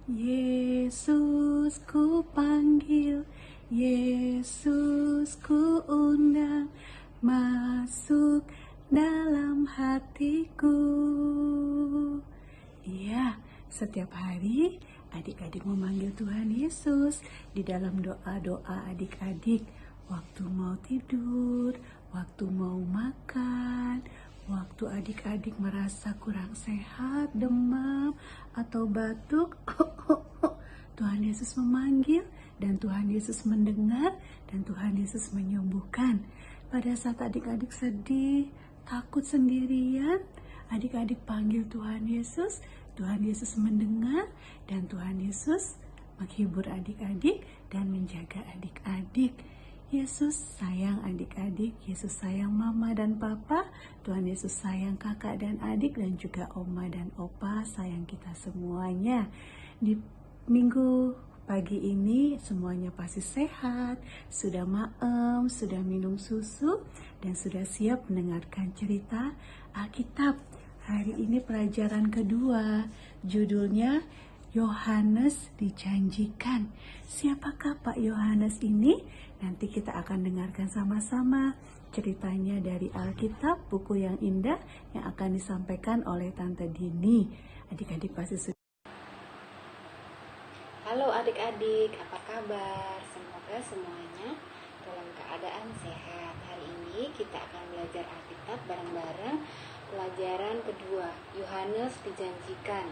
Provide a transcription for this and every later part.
Yesus ku panggil, Yesus ku undang, masuk dalam hatiku. Iya, setiap hari adik-adik memanggil Tuhan Yesus di dalam doa-doa adik-adik. Waktu mau tidur, waktu mau makan, waktu adik-adik merasa kurang sehat, demam, atau batuk, Tuhan Yesus memanggil dan Tuhan Yesus mendengar dan Tuhan Yesus menyembuhkan. Pada saat adik-adik sedih, takut sendirian, adik-adik panggil Tuhan Yesus mendengar dan Tuhan Yesus menghibur adik-adik dan menjaga adik-adik. Yesus sayang adik-adik, Yesus sayang mama dan papa, Tuhan Yesus sayang kakak dan adik, dan juga oma dan opa, sayang kita semuanya. Di minggu pagi ini semuanya pasti sehat, sudah maem, sudah minum susu, dan sudah siap mendengarkan cerita Alkitab. Hari ini pelajaran kedua, judulnya Yohanes dijanjikan. Siapakah Pak Yohanes ini? Nanti kita akan dengarkan sama-sama ceritanya dari Alkitab, buku yang indah yang akan disampaikan oleh Tante Dini. Adik-adik pasti sudah. Halo adik-adik, apa kabar? Semoga semuanya dalam keadaan sehat. Hari ini kita akan belajar Alkitab bareng-bareng. Pelajaran kedua, Yohanes dijanjikan.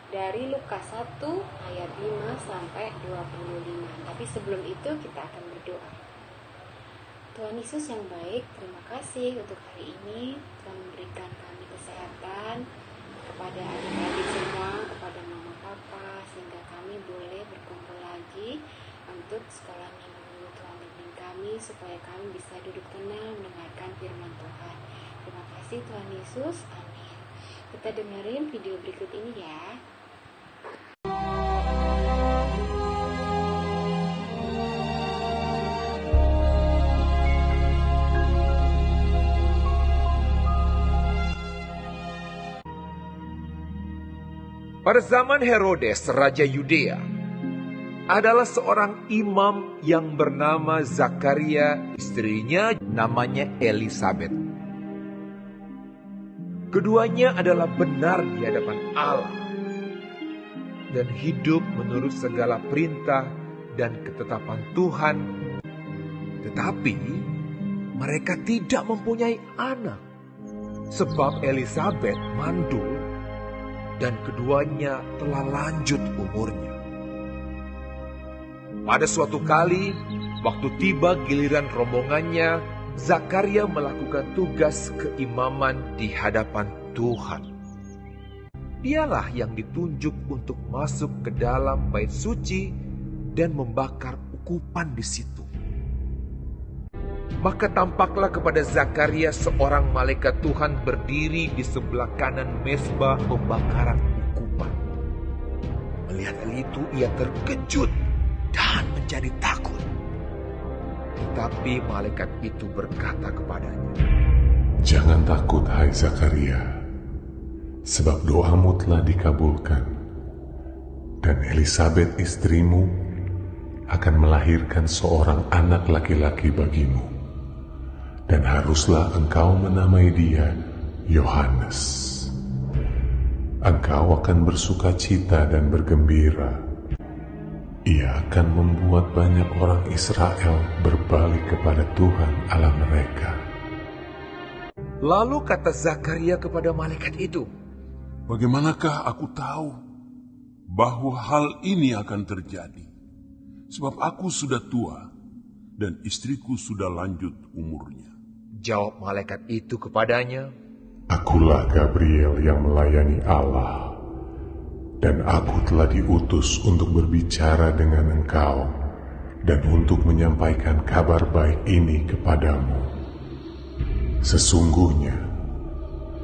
Dari Lukas 1 ayat 5 sampai 25. Tapi sebelum itu kita akan berdoa. Tuhan Yesus yang baik, terima kasih untuk hari ini telah memberikan kami kesehatan, kepada adik-adik semua, kepada mama papa, sehingga kami boleh berkumpul lagi untuk sekolah minggu. Tuhan bimbing kami supaya kami bisa duduk tenang mendengarkan firman Tuhan. Terima kasih Tuhan Yesus, amin. Kita dengerin video berikut ini ya. Pada zaman Herodes, Raja Yudea, adalah seorang imam yang bernama Zakaria, istrinya namanya Elisabet. Keduanya adalah benar di hadapan Allah dan hidup menurut segala perintah dan ketetapan Tuhan. Tetapi mereka tidak mempunyai anak, sebab Elisabet mandul dan keduanya telah lanjut umurnya. Pada suatu kali, waktu tiba giliran rombongannya, Zakaria melakukan tugas keimaman di hadapan Tuhan. Dialah yang ditunjuk untuk masuk ke dalam bait suci dan membakar ukupan di situ. Maka tampaklah kepada Zakaria seorang malaikat Tuhan berdiri di sebelah kanan mezbah pembakaran ukupan. Melihat hal itu ia terkejut dan menjadi takut. Tetapi malaikat itu berkata kepadanya, "Jangan takut, hai Zakaria, sebab doamu telah dikabulkan, dan Elisabet istrimu akan melahirkan seorang anak laki-laki bagimu. Dan haruslah engkau menamai dia Yohanes. Engkau akan bersuka cita dan bergembira. Ia akan membuat banyak orang Israel berbalik kepada Tuhan Allah mereka." Lalu kata Zakaria kepada malaikat itu, "Bagaimanakah aku tahu bahwa hal ini akan terjadi? Sebab aku sudah tua dan istriku sudah lanjut umurnya." Jawab malaikat itu kepadanya, "Akulah Gabriel yang melayani Allah, dan aku telah diutus untuk berbicara dengan engkau dan untuk menyampaikan kabar baik ini kepadamu. Sesungguhnya,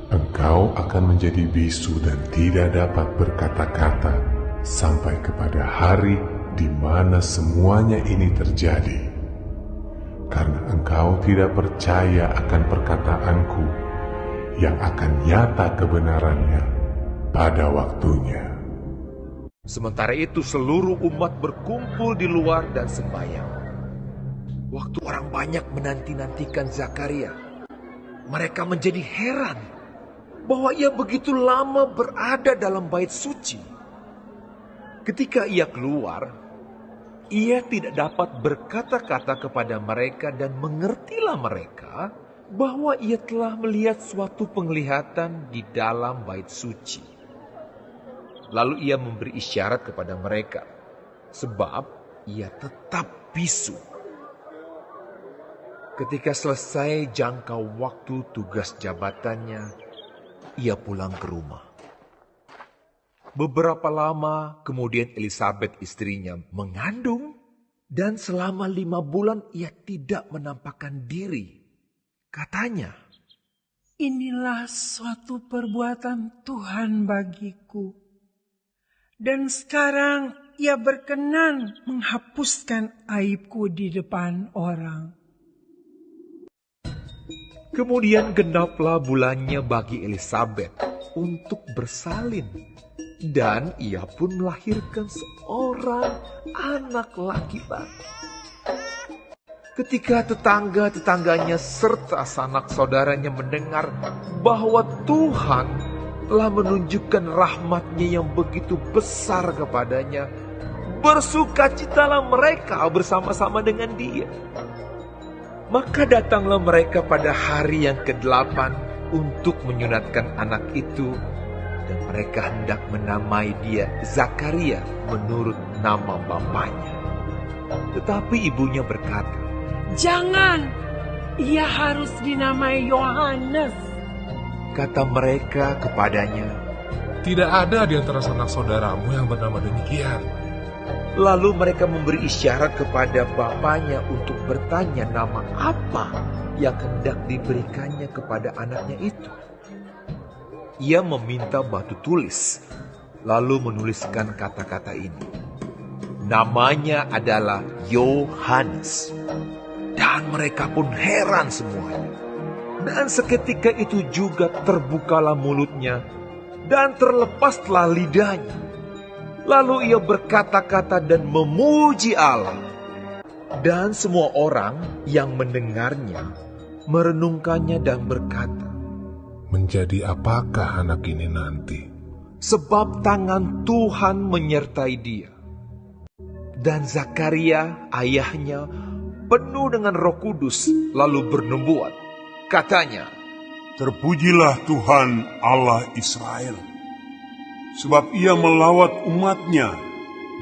engkau akan menjadi bisu dan tidak dapat berkata-kata sampai kepada hari di mana semuanya ini terjadi. Karena engkau tidak percaya akan perkataanku yang akan nyata kebenarannya pada waktunya." Sementara itu seluruh umat berkumpul di luar dan sembahyang. Waktu orang banyak menanti-nantikan Zakaria, mereka menjadi heran bahwa ia begitu lama berada dalam bait suci. Ketika ia keluar, ia tidak dapat berkata-kata kepada mereka dan mengertilah mereka bahwa ia telah melihat suatu penglihatan di dalam bait suci. Lalu ia memberi isyarat kepada mereka, sebab ia tetap bisu. Ketika selesai jangka waktu tugas jabatannya, ia pulang ke rumah. Beberapa lama kemudian Elisabet istrinya mengandung, dan selama 5 bulan ia tidak menampakkan diri. Katanya, "Inilah suatu perbuatan Tuhan bagiku. Dan sekarang ia berkenan menghapuskan aibku di depan orang." Kemudian genaplah bulannya bagi Elisabet untuk bersalin, dan ia pun melahirkan seorang anak laki-laki. Ketika tetangga-tetangganya serta sanak saudaranya mendengar bahwa Tuhan telah menunjukkan rahmat-Nya yang begitu besar kepadanya, bersukacitalah mereka bersama-sama dengan dia. Maka datanglah mereka pada hari yang ke-8 untuk menyunatkan anak itu, dan mereka hendak menamai dia Zakaria menurut nama bapaknya. Tetapi ibunya berkata, "Jangan, ia harus dinamai Yohanes." Kata mereka kepadanya, Tidak ada di antara sanak saudaramu yang bernama demikian. lalu mereka memberi isyarat kepada bapaknya untuk bertanya nama apa yang hendak diberikannya kepada anaknya itu. Ia meminta batu tulis, lalu menuliskan kata-kata ini. Namanya adalah Yohanes. Dan mereka pun heran semuanya. Dan seketika itu juga terbukalah mulutnya dan terlepaslah lidahnya. Lalu ia berkata-kata dan memuji Allah. Dan semua orang yang mendengarnya merenungkannya dan berkata, Menjadi apakah anak ini nanti? sebab tangan Tuhan menyertai dia. Dan Zakaria ayahnya penuh dengan Roh Kudus lalu bernubuat. Katanya, Terpujilah Tuhan Allah Israel, sebab ia melawat umatnya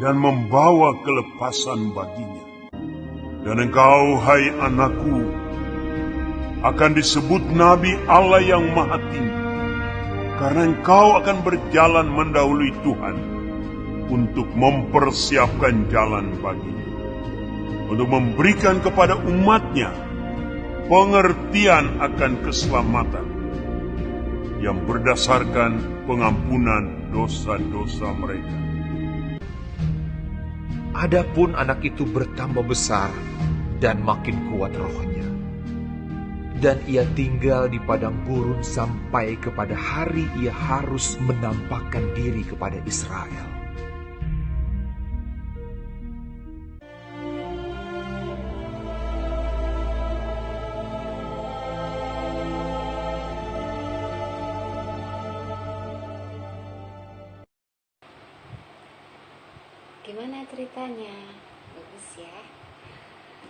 dan membawa kelepasan baginya. Dan engkau, hai anakku, akan disebut Nabi Allah yang Maha Tinggi, karena engkau akan berjalan mendahului Tuhan untuk mempersiapkan jalan baginya, untuk memberikan kepada umatnya pengertian akan keselamatan yang berdasarkan pengampunan dosa-dosa mereka. adapun anak itu bertambah besar dan makin kuat rohnya. Dan ia tinggal di padang gurun sampai kepada hari ia harus menampakkan diri kepada Israel. Gimana ceritanya? Bagus ya.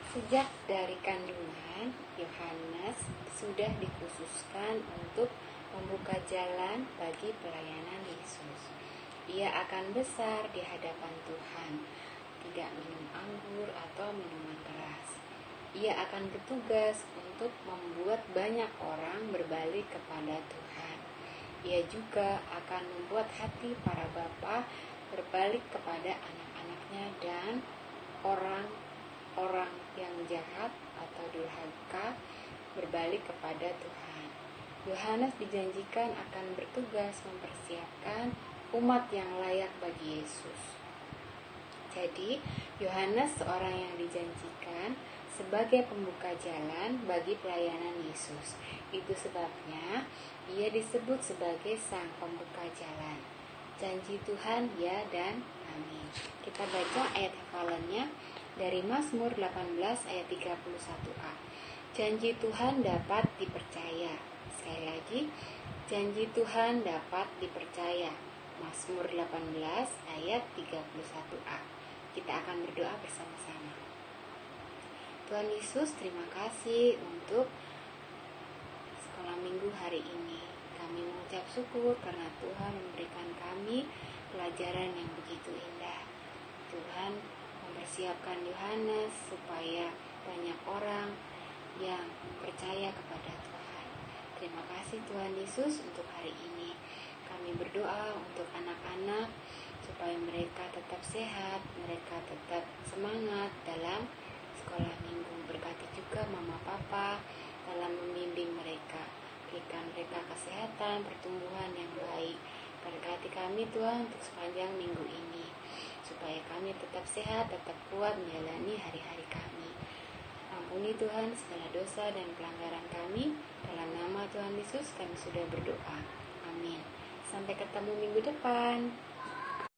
Sejak dari kandungan, Yohanes sudah dikhususkan untuk membuka jalan bagi pelayanan Yesus. Ia akan besar di hadapan Tuhan, tidak minum anggur atau minuman keras. Ia akan bertugas untuk membuat banyak orang berbalik kepada Tuhan. Ia juga akan membuat hati para bapa berbalik kepada anak-anaknya dan orang yang jahat atau durhaka berbalik kepada Tuhan. Yohanes dijanjikan akan bertugas mempersiapkan umat yang layak bagi Yesus. Jadi, Yohanes seorang yang dijanjikan sebagai pembuka jalan bagi pelayanan Yesus. Itu sebabnya ia disebut sebagai sang pembuka jalan. Janji Tuhan ya dan amin. Kita baca ayat hafalannya dari Mazmur 18 ayat 31a. Janji Tuhan dapat dipercaya. Sekali lagi, janji Tuhan dapat dipercaya. Mazmur 18 ayat 31a. Kita akan berdoa bersama-sama. Tuhan Yesus, terima kasih untuk sekolah minggu hari ini. Kami mengucap syukur karena Tuhan memberikan kami pelajaran yang begitu indah. Tuhan mempersiapkan Yohanes supaya banyak orang yang percaya kepada Tuhan. Terima kasih Tuhan Yesus untuk hari ini. Kami berdoa untuk anak-anak supaya mereka tetap sehat, mereka tetap semangat dalam sekolah minggu. Berkati juga mama papa dalam membimbing mereka. Berikan mereka kesehatan, pertumbuhan yang baik. Berkati kami Tuhan untuk sepanjang minggu ini, supaya kami tetap sehat, tetap kuat menjalani hari-hari kami. Ampuni Tuhan segala dosa dan pelanggaran kami. Dalam nama Tuhan Yesus kami sudah berdoa. Amin. Sampai ketemu minggu depan.